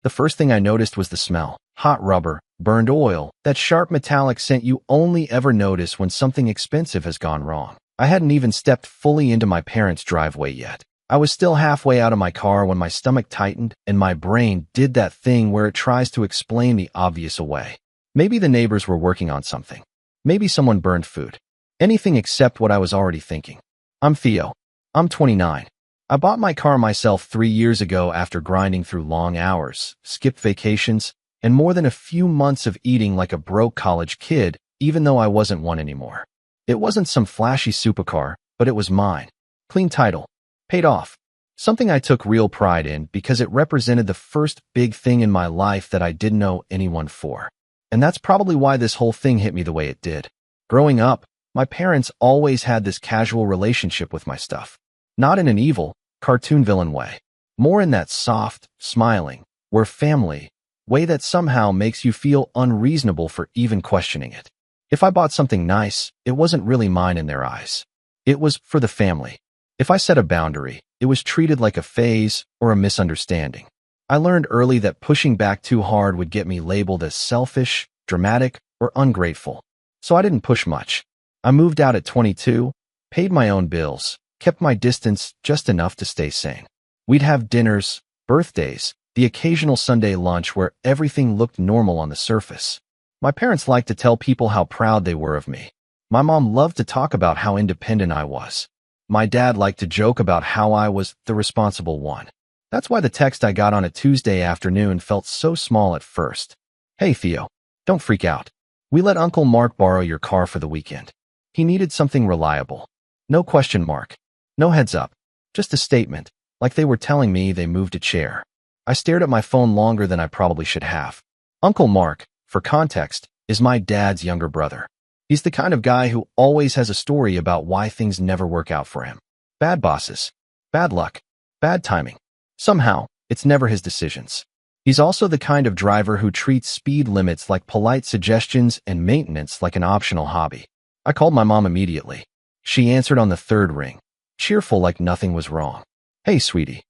The first thing I noticed was the smell. Hot rubber, burned oil, that sharp metallic scent you only ever notice when something expensive has gone wrong. I hadn't even stepped fully into my parents' driveway yet. I was still halfway out of my car when my stomach tightened and my brain did that thing where it tries to explain the obvious away. Maybe the neighbors were working on something. Maybe someone burned food. Anything except what I was already thinking. I'm Theo. I'm 29. I bought my car myself 3 years ago after grinding through long hours, skipped vacations, and more than a few months of eating like a broke college kid, even though I wasn't one anymore. It wasn't some flashy supercar, but it was mine. Clean title. Paid off. Something I took real pride in because it represented the first big thing in my life that I didn't know anyone for. And that's probably why this whole thing hit me the way it did. Growing up, my parents always had this casual relationship with my stuff. Not in an evil, cartoon villain way. More in that soft, smiling, we're family way that somehow makes you feel unreasonable for even questioning it. If I bought something nice, it wasn't really mine in their eyes. It was for the family. If I set a boundary, it was treated like a phase or a misunderstanding. I learned early that pushing back too hard would get me labeled as selfish, dramatic, or ungrateful. So I didn't push much. I moved out at 22, paid my own bills, kept my distance just enough to stay sane. We'd have dinners, birthdays, the occasional Sunday lunch where everything looked normal on the surface. My parents liked to tell people how proud they were of me. My mom loved to talk about how independent I was. My dad liked to joke about how I was the responsible one. That's why the text I got on a Tuesday afternoon felt so small at first. Hey Theo, don't freak out. We let Uncle Mark borrow your car for the weekend. He needed something reliable. No question mark. No heads up. Just a statement, like they were telling me they moved a chair. I stared at my phone longer than I probably should have. Uncle Mark, for context, is my dad's younger brother. He's the kind of guy who always has a story about why things never work out for him. Bad bosses, bad luck, bad timing. Somehow, it's never his decisions. He's also the kind of driver who treats speed limits like polite suggestions and maintenance like an optional hobby. I called my mom immediately. She answered on the third ring, cheerful like nothing was wrong. Hey, sweetie,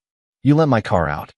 you lent my car out?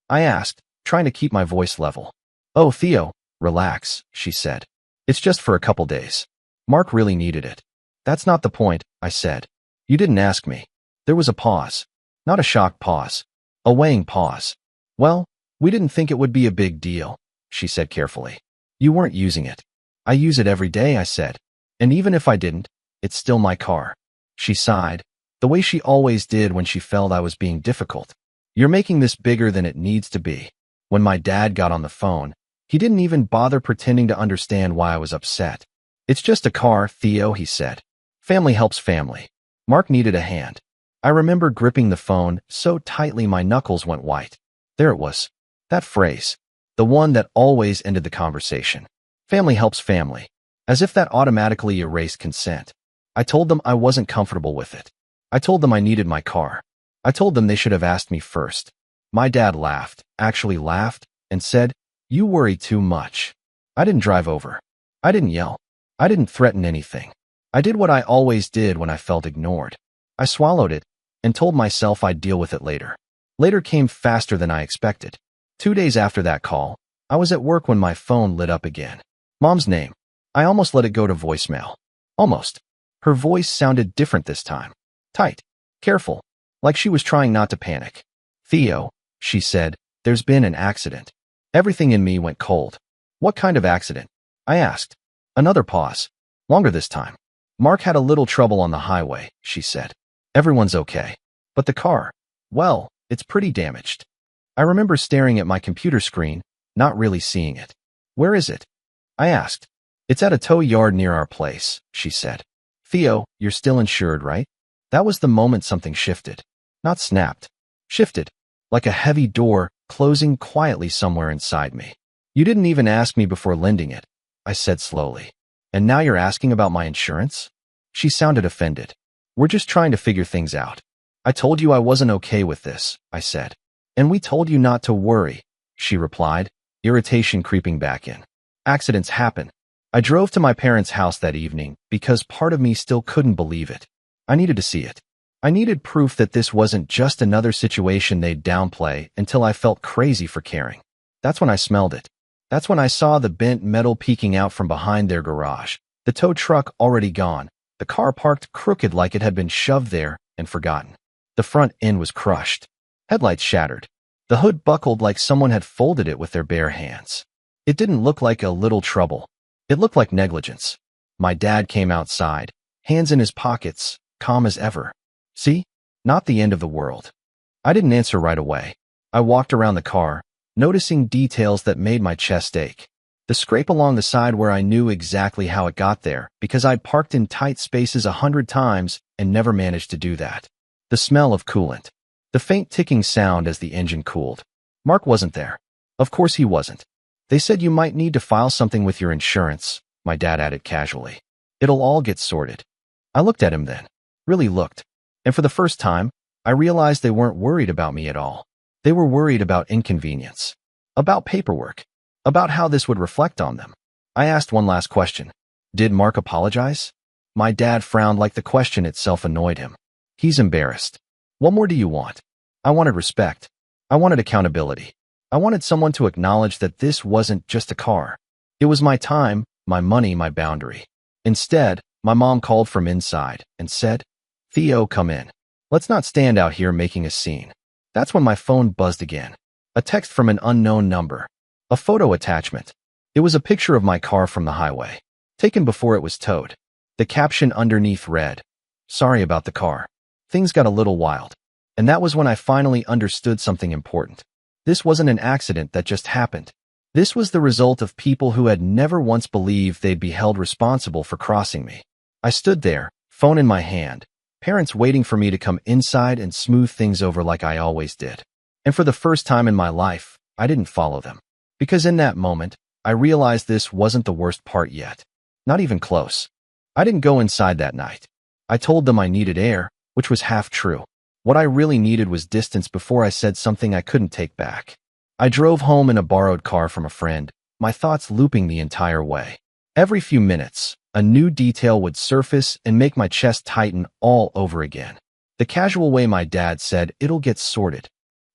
I asked, trying to keep my voice level. Oh, Theo, relax, she said. It's just for a couple days. Mark really needed it. That's not the point, I said. You didn't ask me. There was a pause. Not a shocked pause. A weighing pause. Well, we didn't think it would be a big deal, she said carefully. You weren't using it. I use it every day, I said. And even if I didn't, it's still my car. She sighed, the way she always did when she felt I was being difficult. You're making this bigger than it needs to be. When my dad got on the phone, he didn't even bother pretending to understand why I was upset. It's just a car, Theo, he said. Family helps family. Mark needed a hand. I remember gripping the phone so tightly my knuckles went white. There it was. That phrase. The one that always ended the conversation. Family helps family. As if that automatically erased consent. I told them I wasn't comfortable with it. I told them I needed my car. I told them they should have asked me first. My dad laughed, actually laughed, and said, You worry too much. I didn't drive over. I didn't yell. I didn't threaten anything. I did what I always did when I felt ignored. I swallowed it and told myself I'd deal with it later. Later came faster than I expected. 2 days after that call, I was at work when my phone lit up again. Mom's name. I almost let it go to voicemail. Almost. Her voice sounded different this time. Tight. Careful. Like she was trying not to panic. Theo, she said, there's been an accident. Everything in me went cold. What kind of accident? I asked. Another pause. Longer this time. Mark had a little trouble on the highway, she said. Everyone's okay. But the car, well, it's pretty damaged. I remember staring at my computer screen, not really seeing it. Where is it? I asked. It's at a tow yard near our place, she said. Theo, you're still insured, right? That was the moment something shifted. Not snapped. Shifted. Like a heavy door closing quietly somewhere inside me. You didn't even ask me before lending it, I said slowly. And now you're asking about my insurance? She sounded offended. We're just trying to figure things out. I told you I wasn't okay with this, I said. And we told you not to worry, she replied, irritation creeping back in. Accidents happen. I drove to my parents' house that evening because part of me still couldn't believe it. I needed to see it. I needed proof that this wasn't just another situation they'd downplay until I felt crazy for caring. That's when I smelled it. That's when I saw the bent metal peeking out from behind their garage. The tow truck already gone. The car parked crooked like it had been shoved there and forgotten. The front end was crushed. Headlights shattered. The hood buckled like someone had folded it with their bare hands. It didn't look like a little trouble. It looked like negligence. My dad came outside, hands in his pockets, calm as ever. See? Not the end of the world. I didn't answer right away. I walked around the car, noticing details that made my chest ache. The scrape along the side where I knew exactly how it got there, because I'd parked in tight spaces 100 times and never managed to do that. The smell of coolant. The faint ticking sound as the engine cooled. Mark wasn't there. Of course he wasn't. They said you might need to file something with your insurance, my dad added casually. It'll all get sorted. I looked at him then. Really looked. And for the first time, I realized they weren't worried about me at all. They were worried about inconvenience. About paperwork. About how this would reflect on them. I asked one last question. Did Mark apologize? My dad frowned like the question itself annoyed him. He's embarrassed. What more do you want? I wanted respect. I wanted accountability. I wanted someone to acknowledge that this wasn't just a car. It was my time, my money, my boundary. Instead, my mom called from inside and said, Theo, come in. Let's not stand out here making a scene. That's when my phone buzzed again. A text from an unknown number. A photo attachment. It was a picture of my car from the highway, taken before it was towed. The caption underneath read, Sorry about the car. Things got a little wild. And that was when I finally understood something important. This wasn't an accident that just happened. This was the result of people who had never once believed they'd be held responsible for crossing me. I stood there, phone in my hand, parents waiting for me to come inside and smooth things over like I always did. And for the first time in my life, I didn't follow them. Because in that moment, I realized this wasn't the worst part yet. Not even close. I didn't go inside that night. I told them I needed air, which was half true. What I really needed was distance before I said something I couldn't take back. I drove home in a borrowed car from a friend, my thoughts looping the entire way. Every few minutes, a new detail would surface and make my chest tighten all over again. The casual way my dad said, it'll get sorted.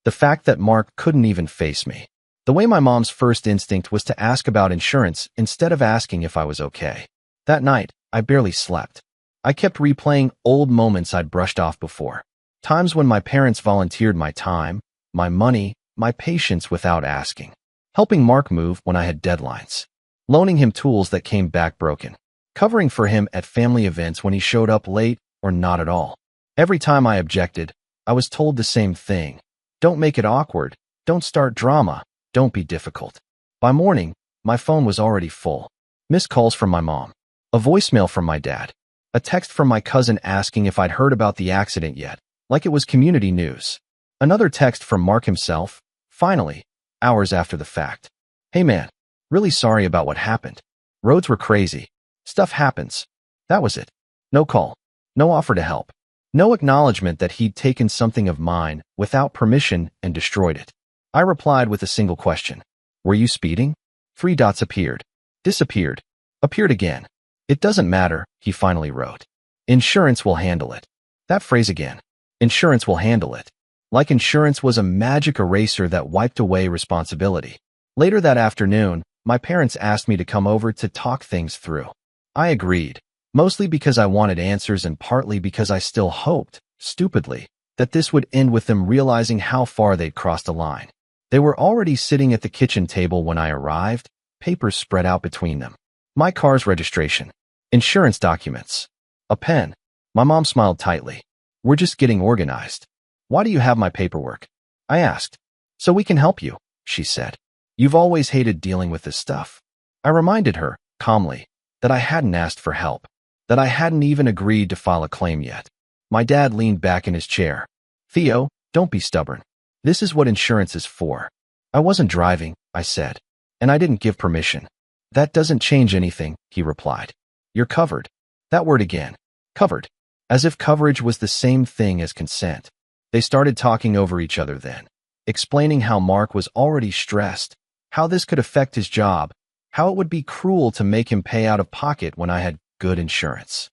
The fact that Mark couldn't even face me. The way my mom's first instinct was to ask about insurance instead of asking if I was okay. That night, I barely slept. I kept replaying old moments I'd brushed off before. Times when my parents volunteered my time, my money, my patience without asking. Helping Mark move when I had deadlines. Loaning him tools that came back broken. Covering for him at family events when he showed up late or not at all. Every time I objected, I was told the same thing. Don't make it awkward. Don't start drama. Don't be difficult. By morning, my phone was already full. Missed calls from my mom. A voicemail from my dad. A text from my cousin asking if I'd heard about the accident yet, like it was community news. Another text from Mark himself, finally, hours after the fact. Hey man, really sorry about what happened. Roads were crazy. Stuff happens. That was it. No call. No offer to help. No acknowledgement that he'd taken something of mine without permission and destroyed it. I replied with a single question. Were you speeding? 3 dots appeared. Disappeared. Appeared again. It doesn't matter, he finally wrote. Insurance will handle it. That phrase again. Insurance will handle it. Like insurance was a magic eraser that wiped away responsibility. Later that afternoon, my parents asked me to come over to talk things through. I agreed, mostly because I wanted answers and partly because I still hoped, stupidly, that this would end with them realizing how far they'd crossed a line. They were already sitting at the kitchen table when I arrived, papers spread out between them. My car's registration. Insurance documents. A pen. My mom smiled tightly. We're just getting organized. Why do you have my paperwork? I asked. So we can help you, she said. You've always hated dealing with this stuff. I reminded her, calmly, that I hadn't asked for help, that I hadn't even agreed to file a claim yet. My dad leaned back in his chair. Theo, don't be stubborn. This is what insurance is for. I wasn't driving, I said, and I didn't give permission. That doesn't change anything, he replied. You're covered. That word again. Covered. As if coverage was the same thing as consent. They started talking over each other then, explaining how Mark was already stressed, how this could affect his job, how it would be cruel to make him pay out of pocket when I had good insurance.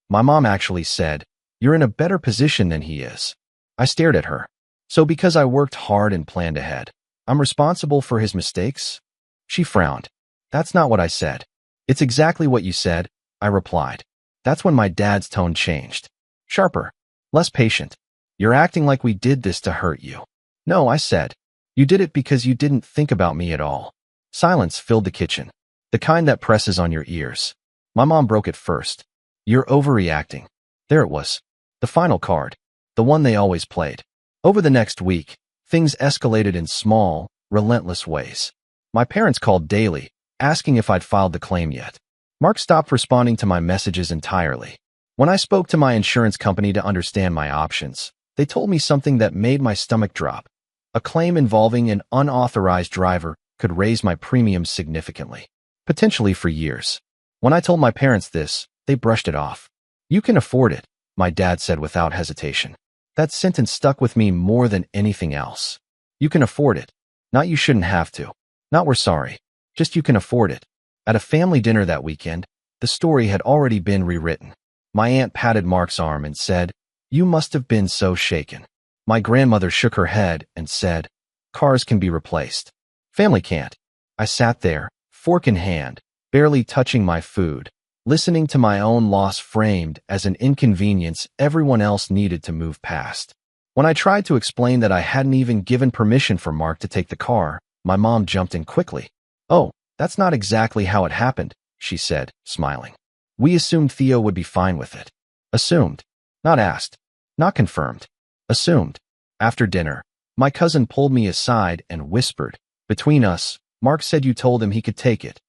My mom actually said, You're in a better position than he is. I stared at her. So because I worked hard and planned ahead. I'm responsible for his mistakes? She frowned. That's not what I said. It's exactly what you said, I replied. That's when my dad's tone changed. Sharper. Less patient. You're acting like we did this to hurt you. No, I said. You did it because you didn't think about me at all. Silence filled the kitchen. The kind that presses on your ears. My mom broke it first. You're overreacting. There it was. The final card. The one they always played. Over the next week, things escalated in small, relentless ways. My parents called daily, asking if I'd filed the claim yet. Mark stopped responding to my messages entirely. When I spoke to my insurance company to understand my options, they told me something that made my stomach drop. A claim involving an unauthorized driver could raise my premiums significantly, potentially for years. When I told my parents this, they brushed it off. You can afford it, my dad said without hesitation. That sentence stuck with me more than anything else. You can afford it. Not you shouldn't have to. Not we're sorry. Just you can afford it. At a family dinner that weekend, the story had already been rewritten. My aunt patted Mark's arm and said, "You must have been so shaken." My grandmother shook her head and said, "Cars can be replaced. Family can't." I sat there, fork in hand, barely touching my food, listening to my own loss framed as an inconvenience everyone else needed to move past. When I tried to explain that I hadn't even given permission for Mark to take the car, my mom jumped in quickly. "Oh, that's not exactly how it happened," she said, smiling. "We assumed Theo would be fine with it." Assumed. Not asked. Not confirmed. Assumed. After dinner, my cousin pulled me aside and whispered, "Between us, Mark said you told him he could take it."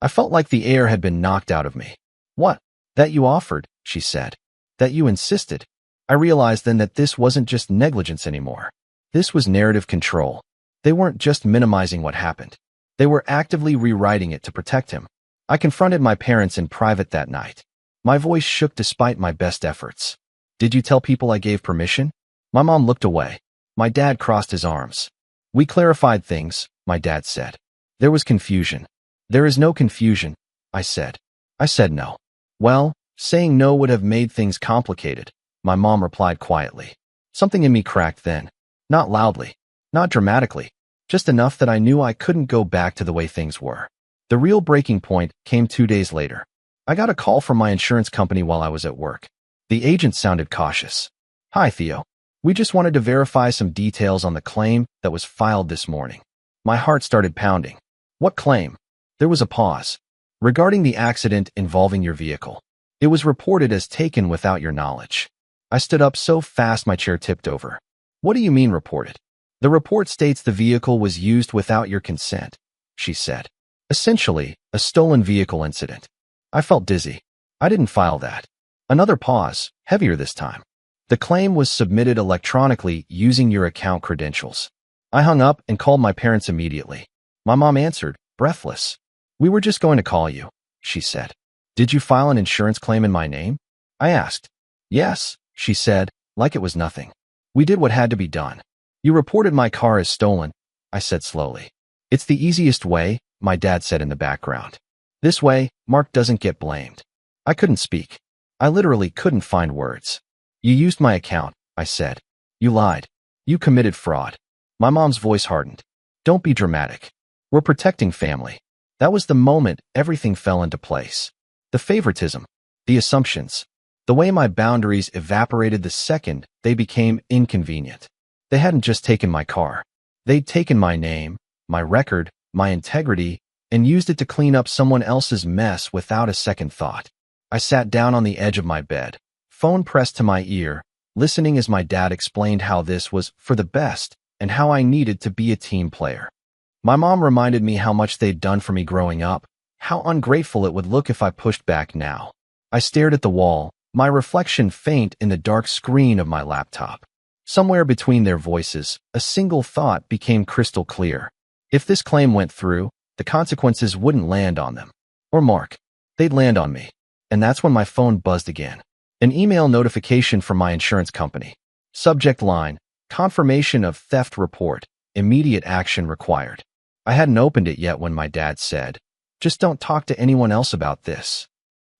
I felt like the air had been knocked out of me. "What?" "That you offered," she said. "That you insisted." I realized then that this wasn't just negligence anymore. This was narrative control. They weren't just minimizing what happened. They were actively rewriting it to protect him. I confronted my parents in private that night. My voice shook despite my best efforts. "Did you tell people I gave permission?" My mom looked away. My dad crossed his arms. "We clarified things," my dad said. "There was confusion." "There is no confusion," I said. I said no. "Well, saying no would have made things complicated," my mom replied quietly. Something in me cracked then. Not loudly. Not dramatically. Just enough that I knew I couldn't go back to the way things were. The real breaking point came 2 days later. I got a call from my insurance company while I was at work. The agent sounded cautious. "Hi, Theo. We just wanted to verify some details on the claim that was filed this morning." My heart started pounding. "What claim?" There was a pause. "Regarding the accident involving your vehicle. It was reported as taken without your knowledge." I stood up so fast my chair tipped over. "What do you mean reported?" "The report states the vehicle was used without your consent," she said. "Essentially, a stolen vehicle incident." I felt dizzy. "I didn't file that." Another pause, heavier this time. "The claim was submitted electronically using your account credentials." I hung up and called my parents immediately. My mom answered, breathless. "We were just going to call you," she said. "Did you file an insurance claim in my name?" I asked. "Yes," she said, like it was nothing. "We did what had to be done." "You reported my car as stolen," I said slowly. "It's the easiest way," my dad said in the background. "This way, Mark doesn't get blamed." I couldn't speak. I literally couldn't find words. "You used my account," I said. "You lied. You committed fraud." My mom's voice hardened. "Don't be dramatic. We're protecting family." That was the moment everything fell into place. The favoritism, the assumptions, the way my boundaries evaporated the second they became inconvenient. They hadn't just taken my car. They'd taken my name, my record, my integrity, and used it to clean up someone else's mess without a second thought. I sat down on the edge of my bed, phone pressed to my ear, listening as my dad explained how this was for the best and how I needed to be a team player. My mom reminded me how much they'd done for me growing up, how ungrateful it would look if I pushed back now. I stared at the wall, my reflection faint in the dark screen of my laptop. Somewhere between their voices, a single thought became crystal clear. If this claim went through, the consequences wouldn't land on them. Or Mark. They'd land on me. And that's when my phone buzzed again. An email notification from my insurance company. Subject line, confirmation of theft report, immediate action required. I hadn't opened it yet when my dad said, "Just don't talk to anyone else about this."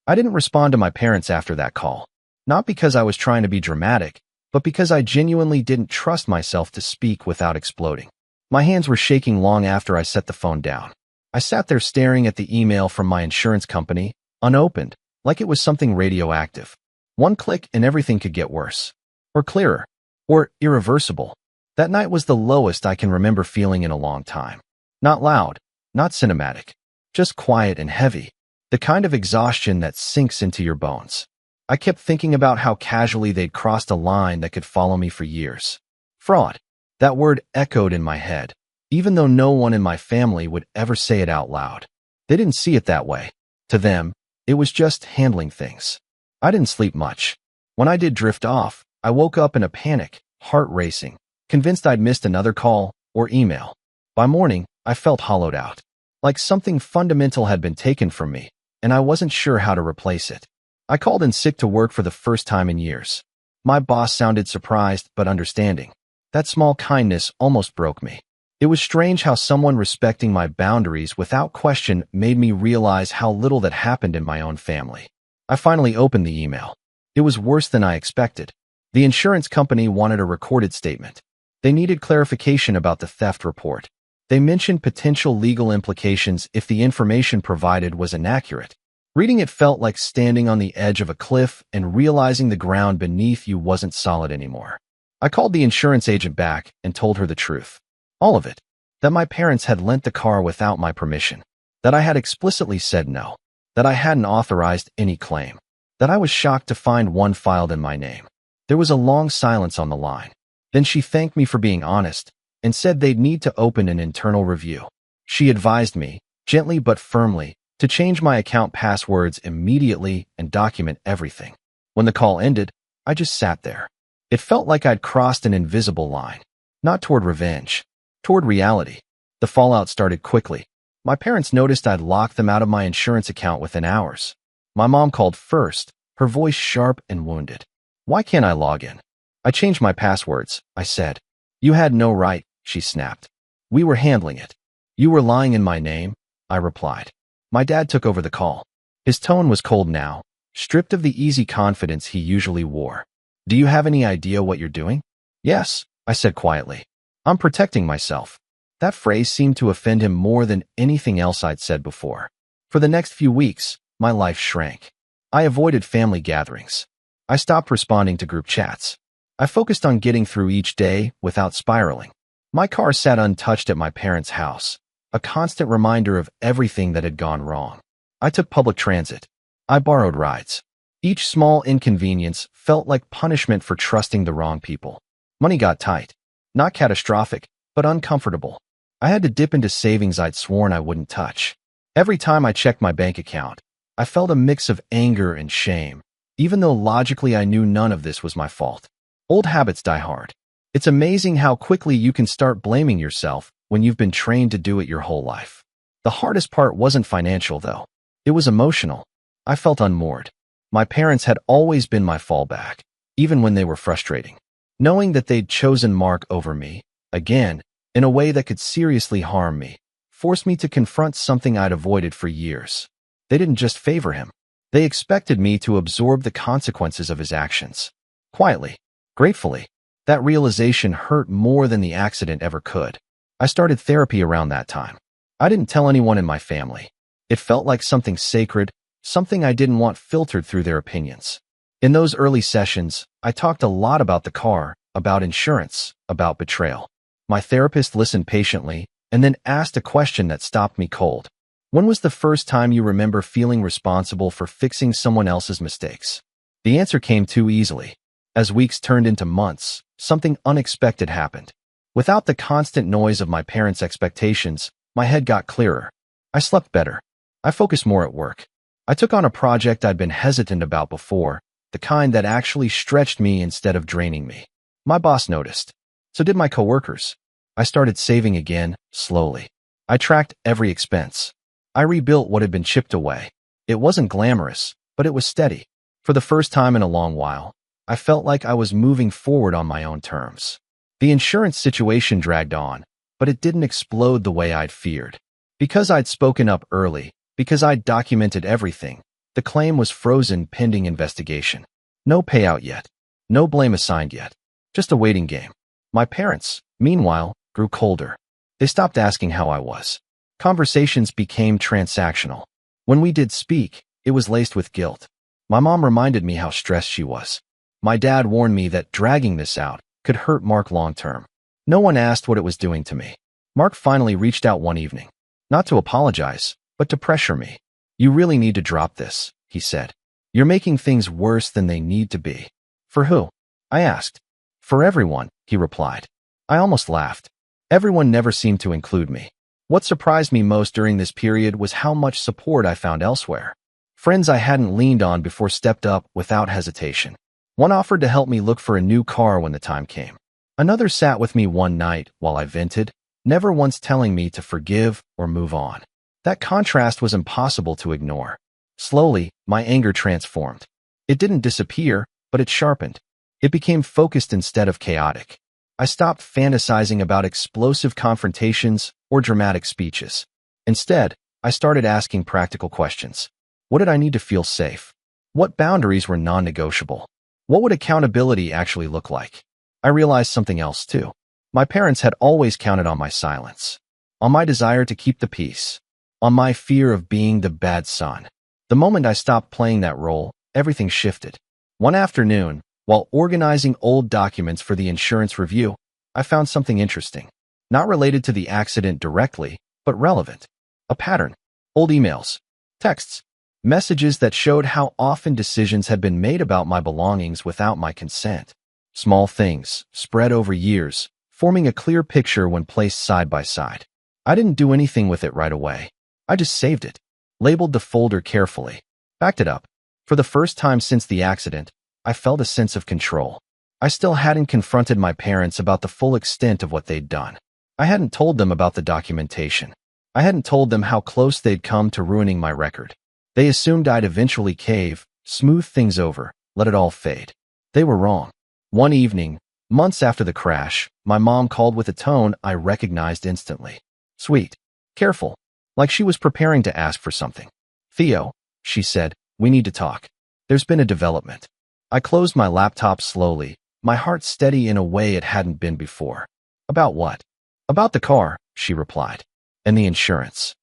I didn't respond to my parents after that call. Not because I was trying to be dramatic, but because I genuinely didn't trust myself to speak without exploding. My hands were shaking long after I set the phone down. I sat there staring at the email from my insurance company, unopened, like it was something radioactive. One click and everything could get worse. Or clearer. Or irreversible. That night was the lowest I can remember feeling in a long time. Not loud, not cinematic. Just quiet and heavy. The kind of exhaustion that sinks into your bones. I kept thinking about how casually they'd crossed a line that could follow me for years. Fraud. That word echoed in my head, even though no one in my family would ever say it out loud. They didn't see it that way. To them, it was just handling things. I didn't sleep much. When I did drift off, I woke up in a panic, heart racing, convinced I'd missed another call or email. By morning, I felt hollowed out, like something fundamental had been taken from me, and I wasn't sure how to replace it. I called in sick to work for the first time in years. My boss sounded surprised but understanding. That small kindness almost broke me. It was strange how someone respecting my boundaries without question made me realize how little that happened in my own family. I finally opened the email. It was worse than I expected. The insurance company wanted a recorded statement. They needed clarification about the theft report. They mentioned potential legal implications if the information provided was inaccurate. Reading it felt like standing on the edge of a cliff and realizing the ground beneath you wasn't solid anymore. I called the insurance agent back and told her the truth. All of it. That my parents had lent the car without my permission. That I had explicitly said no. That I hadn't authorized any claim. That I was shocked to find one filed in my name. There was a long silence on the line. Then she thanked me for being honest and said they'd need to open an internal review. She advised me, gently but firmly, to change my account passwords immediately and document everything. When the call ended, I just sat there. It felt like I'd crossed an invisible line. Not toward revenge. Toward reality. The fallout started quickly. My parents noticed I'd locked them out of my insurance account within hours. My mom called first, her voice sharp and wounded. Why can't I log in? I changed my passwords, I said. You had no right, she snapped. We were handling it. You were lying in my name, I replied. My dad took over the call. His tone was cold now, stripped of the easy confidence he usually wore. Do you have any idea what you're doing? Yes, I said quietly. I'm protecting myself. That phrase seemed to offend him more than anything else I'd said before. For the next few weeks, my life shrank. I avoided family gatherings. I stopped responding to group chats. I focused on getting through each day without spiraling. My car sat untouched at my parents' house, a constant reminder of everything that had gone wrong. I took public transit. I borrowed rides. Each small inconvenience felt like punishment for trusting the wrong people. Money got tight. Not catastrophic, but uncomfortable. I had to dip into savings I'd sworn I wouldn't touch. Every time I checked my bank account, I felt a mix of anger and shame, even though logically I knew none of this was my fault. Old habits die hard. It's amazing how quickly you can start blaming yourself when you've been trained to do it your whole life. The hardest part wasn't financial, though. It was emotional. I felt unmoored. My parents had always been my fallback, even when they were frustrating. Knowing that they'd chosen Mark over me, again, in a way that could seriously harm me, forced me to confront something I'd avoided for years. They didn't just favor him. They expected me to absorb the consequences of his actions. Quietly, gratefully. That realization hurt more than the accident ever could. I started therapy around that time. I didn't tell anyone in my family. It felt like something sacred, something I didn't want filtered through their opinions. In those early sessions, I talked a lot about the car, about insurance, about betrayal. My therapist listened patiently and then asked a question that stopped me cold. When was the first time you remember feeling responsible for fixing someone else's mistakes? The answer came too easily. As weeks turned into months, something unexpected happened. Without the constant noise of my parents' expectations, my head got clearer. I slept better. I focused more at work. I took on a project I'd been hesitant about before, the kind that actually stretched me instead of draining me. My boss noticed. So did my coworkers. I started saving again, slowly. I tracked every expense. I rebuilt what had been chipped away. It wasn't glamorous, but it was steady. For the first time in a long while, I felt like I was moving forward on my own terms. The insurance situation dragged on, but it didn't explode the way I'd feared. Because I'd spoken up early, because I'd documented everything, the claim was frozen pending investigation. No payout yet. No blame assigned yet. Just a waiting game. My parents, meanwhile, grew colder. They stopped asking how I was. Conversations became transactional. When we did speak, it was laced with guilt. My mom reminded me how stressed she was. My dad warned me that dragging this out could hurt Mark long term. No one asked what it was doing to me. Mark finally reached out one evening. Not to apologize, but to pressure me. "You really need to drop this," he said. "You're making things worse than they need to be." "For who?" I asked. "For everyone," he replied. I almost laughed. Everyone never seemed to include me. What surprised me most during this period was how much support I found elsewhere. Friends I hadn't leaned on before stepped up without hesitation. One offered to help me look for a new car when the time came. Another sat with me one night while I vented, never once telling me to forgive or move on. That contrast was impossible to ignore. Slowly, my anger transformed. It didn't disappear, but it sharpened. It became focused instead of chaotic. I stopped fantasizing about explosive confrontations or dramatic speeches. Instead, I started asking practical questions. What did I need to feel safe? What boundaries were non-negotiable? What would accountability actually look like? I realized something else too. My parents had always counted on my silence, on my desire to keep the peace, on my fear of being the bad son. The moment I stopped playing that role, everything shifted. One afternoon, while organizing old documents for the insurance review, I found something interesting. Not related to the accident directly, but relevant. A pattern. Old emails, texts, messages that showed how often decisions had been made about my belongings without my consent. Small things, spread over years, forming a clear picture when placed side by side. I didn't do anything with it right away. I just saved it, labeled the folder carefully, backed it up. For the first time since the accident, I felt a sense of control. I still hadn't confronted my parents about the full extent of what they'd done. I hadn't told them about the documentation. I hadn't told them how close they'd come to ruining my record. They assumed I'd eventually cave, smooth things over, let it all fade. They were wrong. One evening, months after the crash, my mom called with a tone I recognized instantly. Sweet. Careful. Like she was preparing to ask for something. "Theo," she said, "we need to talk. There's been a development." I closed my laptop slowly, my heart steady in a way it hadn't been before. "About what?" "About the car," she replied. "And the insurance."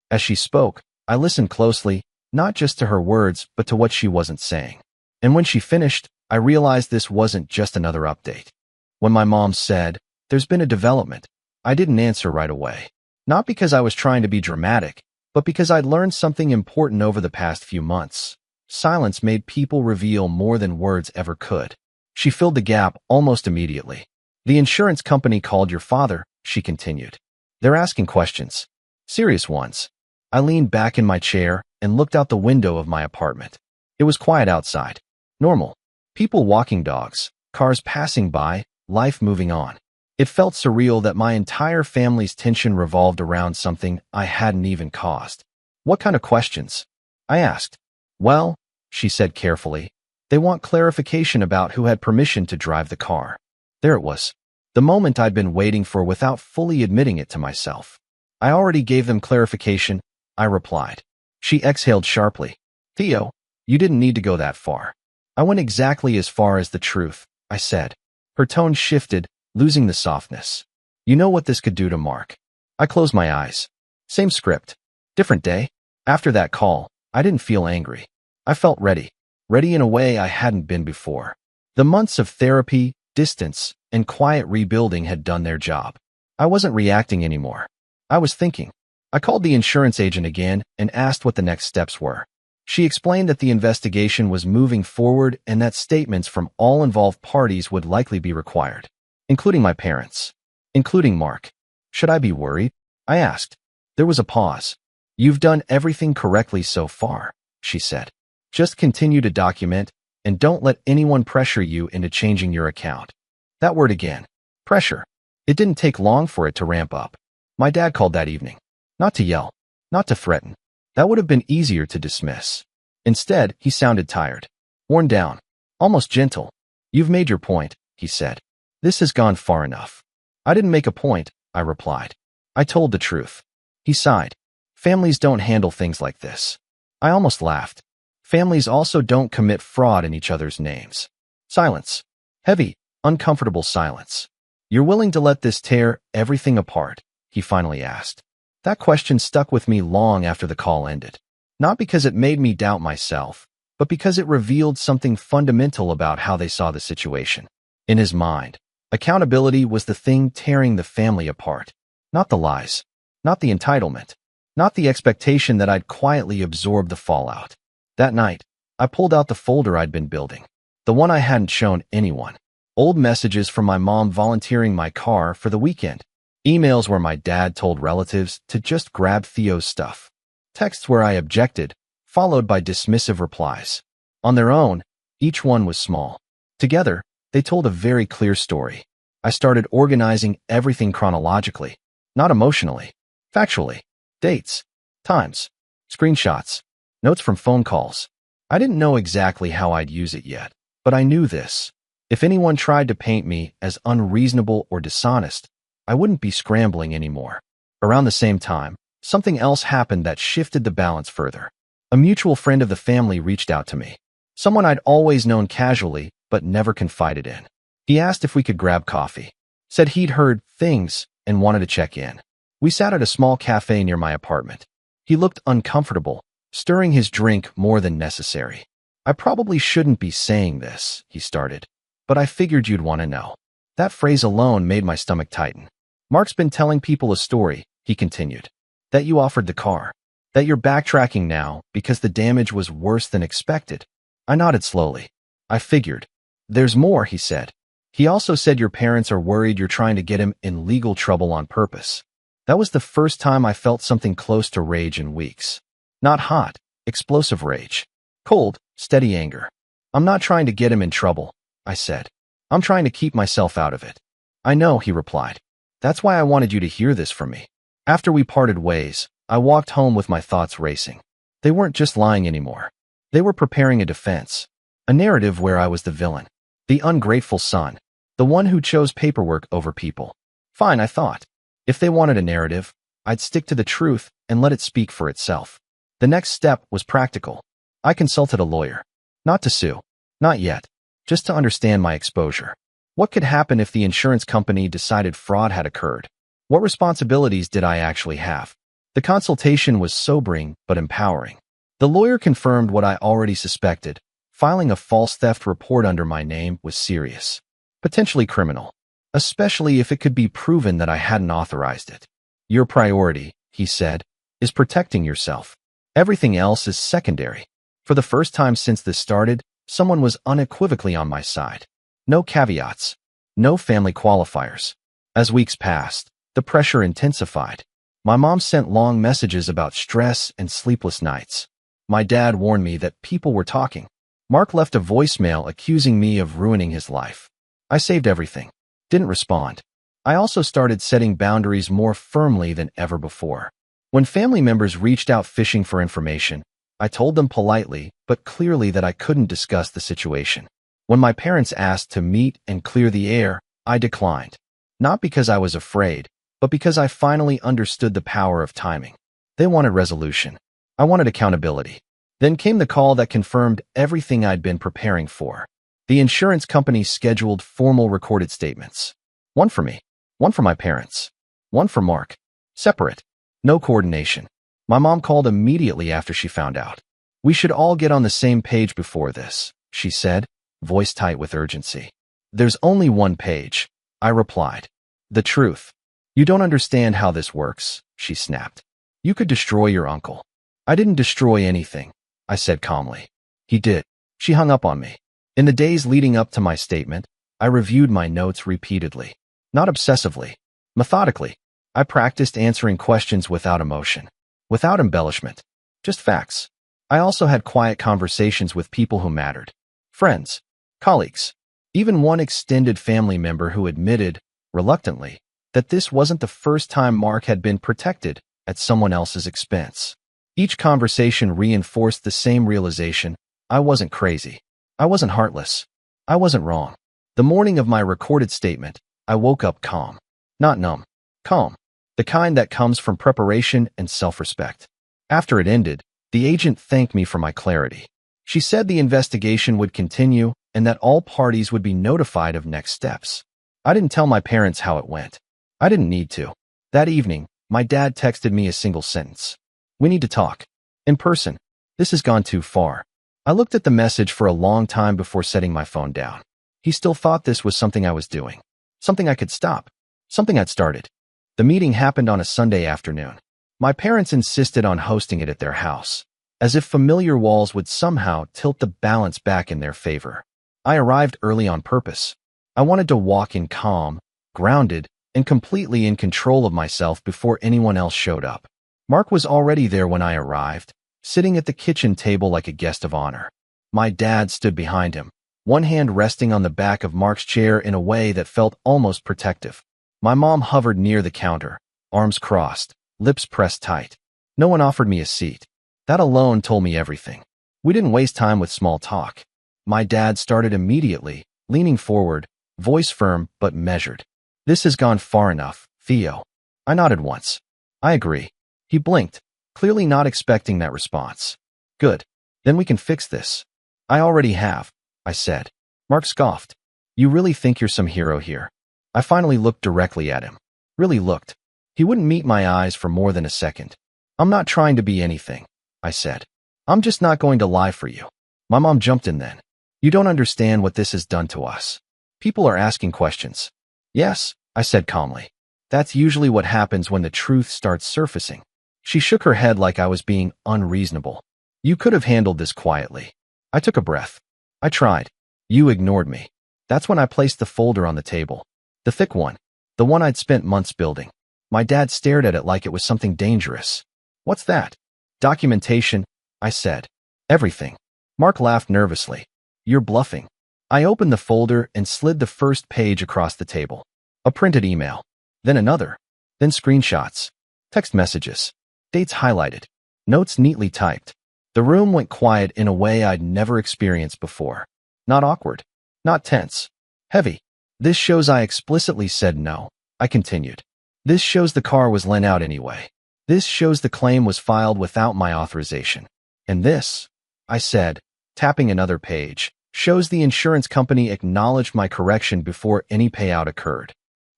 As she spoke, I listened closely, not just to her words, but to what she wasn't saying. And when she finished, I realized this wasn't just another update. When my mom said, "There's been a development," I didn't answer right away. Not because I was trying to be dramatic, but because I'd learned something important over the past few months. Silence made people reveal more than words ever could. She filled the gap almost immediately. "The insurance company called your father," she continued. "They're asking questions. Serious ones." I leaned back in my chair and looked out the window of my apartment. It was quiet outside. Normal. People walking dogs, cars passing by, life moving on. It felt surreal that my entire family's tension revolved around something I hadn't even caused. "What kind of questions?" I asked. "Well," she said carefully, "they want clarification about who had permission to drive the car." There it was. The moment I'd been waiting for without fully admitting it to myself. "I already gave them clarification," I replied. She exhaled sharply. "Theo, you didn't need to go that far." "I went exactly as far as the truth," I said. Her tone shifted, losing the softness. "You know what this could do to Mark." I closed my eyes. Same script. Different day. After that call, I didn't feel angry. I felt ready. Ready in a way I hadn't been before. The months of therapy, distance, and quiet rebuilding had done their job. I wasn't reacting anymore. I was thinking. I called the insurance agent again and asked what the next steps were. She explained that the investigation was moving forward and that statements from all involved parties would likely be required, including my parents, including Mark. Should I be worried? I asked. There was a pause. "You've done everything correctly so far," she said. "Just continue to document and don't let anyone pressure you into changing your account." That word again. Pressure. It didn't take long for it to ramp up. My dad called that evening. Not to yell, not to threaten. That would have been easier to dismiss. Instead, he sounded tired, worn down, almost gentle. "You've made your point," he said. "This has gone far enough." I didn't make a point, I replied. I told the truth. He sighed. "Families don't handle things like this." I almost laughed. Families also don't commit fraud in each other's names. Silence. Heavy, uncomfortable silence. "You're willing to let this tear everything apart," he finally asked. That question stuck with me long after the call ended. Not because it made me doubt myself, but because it revealed something fundamental about how they saw the situation. In his mind, accountability was the thing tearing the family apart. Not the lies, not the entitlement, not the expectation that I'd quietly absorb the fallout. That night, I pulled out the folder I'd been building, the one I hadn't shown anyone. Old messages from my mom volunteering my car for the weekend. Emails where my dad told relatives to just grab Theo's stuff. Texts where I objected, followed by dismissive replies. On their own, each one was small. Together, they told a very clear story. I started organizing everything chronologically, not emotionally, factually. Dates, times, screenshots, notes from phone calls. I didn't know exactly how I'd use it yet, but I knew this. If anyone tried to paint me as unreasonable or dishonest, I wouldn't be scrambling anymore. Around the same time, something else happened that shifted the balance further. A mutual friend of the family reached out to me. Someone I'd always known casually, but never confided in. He asked if we could grab coffee. Said he'd heard things and wanted to check in. We sat at a small cafe near my apartment. He looked uncomfortable, stirring his drink more than necessary. I probably shouldn't be saying this, he started, but I figured you'd want to know. That phrase alone made my stomach tighten. Mark's been telling people a story, he continued. That you offered the car. That you're backtracking now because the damage was worse than expected. I nodded slowly. I figured. There's more, he said. He also said your parents are worried you're trying to get him in legal trouble on purpose. That was the first time I felt something close to rage in weeks. Not hot, explosive rage. Cold, steady anger. I'm not trying to get him in trouble, I said. I'm trying to keep myself out of it. I know, he replied. That's why I wanted you to hear this from me. After we parted ways, I walked home with my thoughts racing. They weren't just lying anymore. They were preparing a defense. A narrative where I was the villain. The ungrateful son. The one who chose paperwork over people. Fine, I thought. If they wanted a narrative, I'd stick to the truth and let it speak for itself. The next step was practical. I consulted a lawyer. Not to sue. Not yet. Just to understand my exposure. What could happen if the insurance company decided fraud had occurred? What responsibilities did I actually have? The consultation was sobering but empowering. The lawyer confirmed what I already suspected. Filing a false theft report under my name was serious. Potentially criminal. Especially if it could be proven that I hadn't authorized it. Your priority, he said, is protecting yourself. Everything else is secondary. For the first time since this started, someone was unequivocally on my side. No caveats. No family qualifiers. As weeks passed, the pressure intensified. My mom sent long messages about stress and sleepless nights. My dad warned me that people were talking. Mark left a voicemail accusing me of ruining his life. I saved everything. Didn't respond. I also started setting boundaries more firmly than ever before. When family members reached out fishing for information, I told them politely but clearly that I couldn't discuss the situation. When my parents asked to meet and clear the air, I declined. Not because I was afraid, but because I finally understood the power of timing. They wanted resolution. I wanted accountability. Then came the call that confirmed everything I'd been preparing for. The insurance company scheduled formal recorded statements. One for me, one for my parents, one for Mark. Separate. No coordination. My mom called immediately after she found out. We should all get on the same page before this, she said, voice tight with urgency. There's only one page, I replied. The truth. You don't understand how this works, she snapped. You could destroy your uncle. I didn't destroy anything, I said calmly. He did. She hung up on me. In the days leading up to my statement, I reviewed my notes repeatedly. Not obsessively. Methodically. I practiced answering questions without emotion. Without embellishment. Just facts. I also had quiet conversations with people who mattered. Friends. Colleagues. Even one extended family member who admitted, reluctantly, that this wasn't the first time Mark had been protected at someone else's expense. Each conversation reinforced the same realization. I wasn't crazy. I wasn't heartless. I wasn't wrong. The morning of my recorded statement, I woke up calm. Not numb. Calm. The kind that comes from preparation and self-respect. After it ended, the agent thanked me for my clarity. She said the investigation would continue and that all parties would be notified of next steps. I didn't tell my parents how it went. I didn't need to. That evening, my dad texted me a single sentence. "We need to talk. In person. This has gone too far." I looked at the message for a long time before setting my phone down. He still thought this was something I was doing. Something I could stop. Something I'd started. The meeting happened on a Sunday afternoon. My parents insisted on hosting it at their house, as if familiar walls would somehow tilt the balance back in their favor. I arrived early on purpose. I wanted to walk in calm, grounded, and completely in control of myself before anyone else showed up. Mark was already there when I arrived, sitting at the kitchen table like a guest of honor. My dad stood behind him, one hand resting on the back of Mark's chair in a way that felt almost protective. My mom hovered near the counter, arms crossed, lips pressed tight. No one offered me a seat. That alone told me everything. We didn't waste time with small talk. My dad started immediately, leaning forward, voice firm but measured. "This has gone far enough, Theo." I nodded once. "I agree." He blinked, clearly not expecting that response. "Good. Then we can fix this." "I already have," I said. Mark scoffed. "You really think you're some hero here?" I finally looked directly at him. Really looked. He wouldn't meet my eyes for more than a second. "I'm not trying to be anything," I said. "I'm just not going to lie for you." My mom jumped in then. "You don't understand what this has done to us. People are asking questions." "Yes," I said calmly. "That's usually what happens when the truth starts surfacing." She shook her head like I was being unreasonable. "You could have handled this quietly." I took a breath. "I tried. You ignored me." That's when I placed the folder on the table. The thick one. The one I'd spent months building. My dad stared at it like it was something dangerous. "What's that?" "Documentation," I said. "Everything." Mark laughed nervously. "You're bluffing." I opened the folder and slid the first page across the table. A printed email. Then another. Then screenshots. Text messages. Dates highlighted. Notes neatly typed. The room went quiet in a way I'd never experienced before. Not awkward. Not tense. Heavy. "This shows I explicitly said no," I continued. "This shows the car was lent out anyway. This shows the claim was filed without my authorization. And this," I said, tapping another page, "shows the insurance company acknowledged my correction before any payout occurred."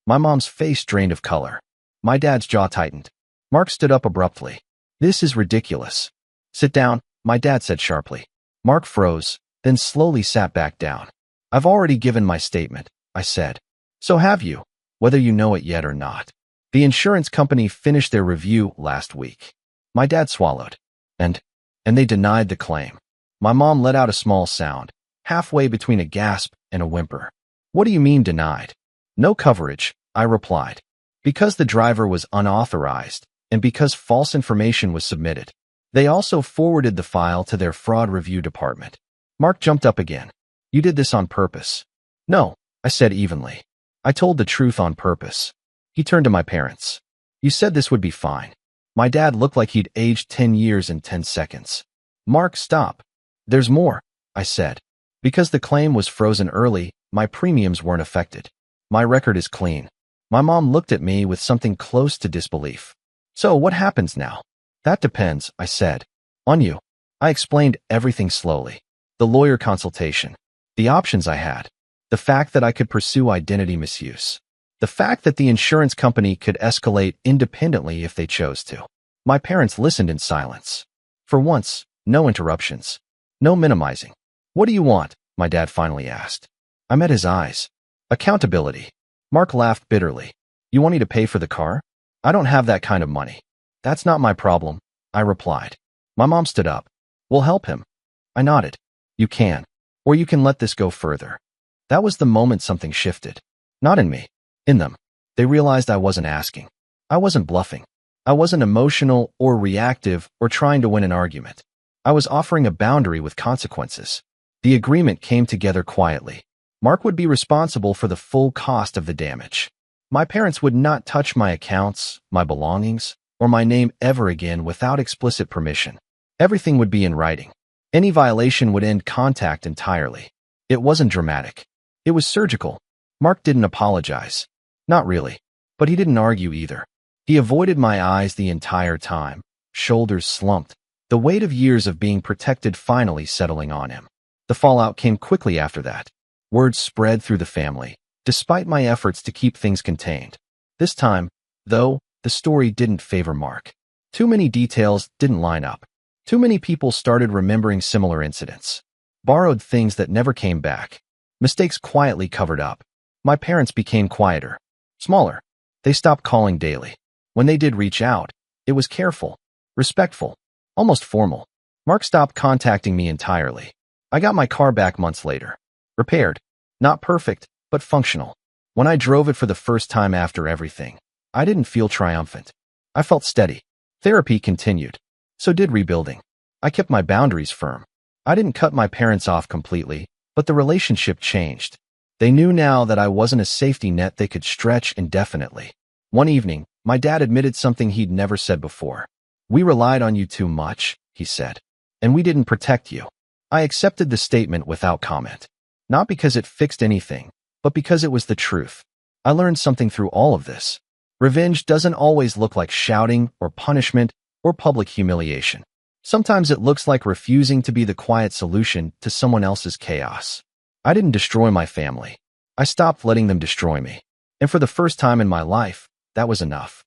My mom's face drained of color. My dad's jaw tightened. Mark stood up abruptly. "This is ridiculous." "Sit down," my dad said sharply. Mark froze, then slowly sat back down. "I've already given my statement," I said. "So have you, whether you know it yet or not. The insurance company finished their review last week." My dad swallowed. And they denied the claim." My mom let out a small sound, halfway between a gasp and a whimper. "What do you mean denied?" "No coverage," I replied. "Because the driver was unauthorized, and because false information was submitted. They also forwarded the file to their fraud review department." Mark jumped up again. "You did this on purpose." "No," I said evenly. "I told the truth on purpose." He turned to my parents. "You said this would be fine." My dad looked like he'd aged 10 years in 10 seconds. "Mark, stop." "There's more," I said. "Because the claim was frozen early, my premiums weren't affected. My record is clean." My mom looked at me with something close to disbelief. "So what happens now?" "That depends," I said. "On you." I explained everything slowly. The lawyer consultation. The options I had. The fact that I could pursue identity misuse. The fact that the insurance company could escalate independently if they chose to. My parents listened in silence. For once, no interruptions. No minimizing. "What do you want?" my dad finally asked. I met his eyes. "Accountability." Mark laughed bitterly. "You want me to pay for the car? I don't have that kind of money." "That's not my problem," I replied. My mom stood up. "We'll help him." I nodded. "You can. Or you can let this go further." That was the moment something shifted. Not in me. In them. They realized I wasn't asking. I wasn't bluffing. I wasn't emotional or reactive or trying to win an argument. I was offering a boundary with consequences. The agreement came together quietly. Mark would be responsible for the full cost of the damage. My parents would not touch my accounts, my belongings, or my name ever again without explicit permission. Everything would be in writing. Any violation would end contact entirely. It wasn't dramatic. It was surgical. Mark didn't apologize. Not really. But he didn't argue either. He avoided my eyes the entire time, shoulders slumped, the weight of years of being protected finally settling on him. The fallout came quickly after that. Word spread through the family, despite my efforts to keep things contained. This time, though, the story didn't favor Mark. Too many details didn't line up. Too many people started remembering similar incidents. Borrowed things that never came back. Mistakes quietly covered up. My parents became quieter, smaller. They stopped calling daily. When they did reach out, it was careful, respectful, almost formal. Mark stopped contacting me entirely. I got my car back months later. Repaired. Not perfect, but functional. When I drove it for the first time after everything, I didn't feel triumphant. I felt steady. Therapy continued. So did rebuilding. I kept my boundaries firm. I didn't cut my parents off completely, but the relationship changed. They knew now that I wasn't a safety net they could stretch indefinitely. One evening, my dad admitted something he'd never said before. "We relied on you too much," he said, "and we didn't protect you." I accepted the statement without comment. Not because it fixed anything, but because it was the truth. I learned something through all of this. Revenge doesn't always look like shouting or punishment or public humiliation. Sometimes it looks like refusing to be the quiet solution to someone else's chaos. I didn't destroy my family. I stopped letting them destroy me. And for the first time in my life, that was enough.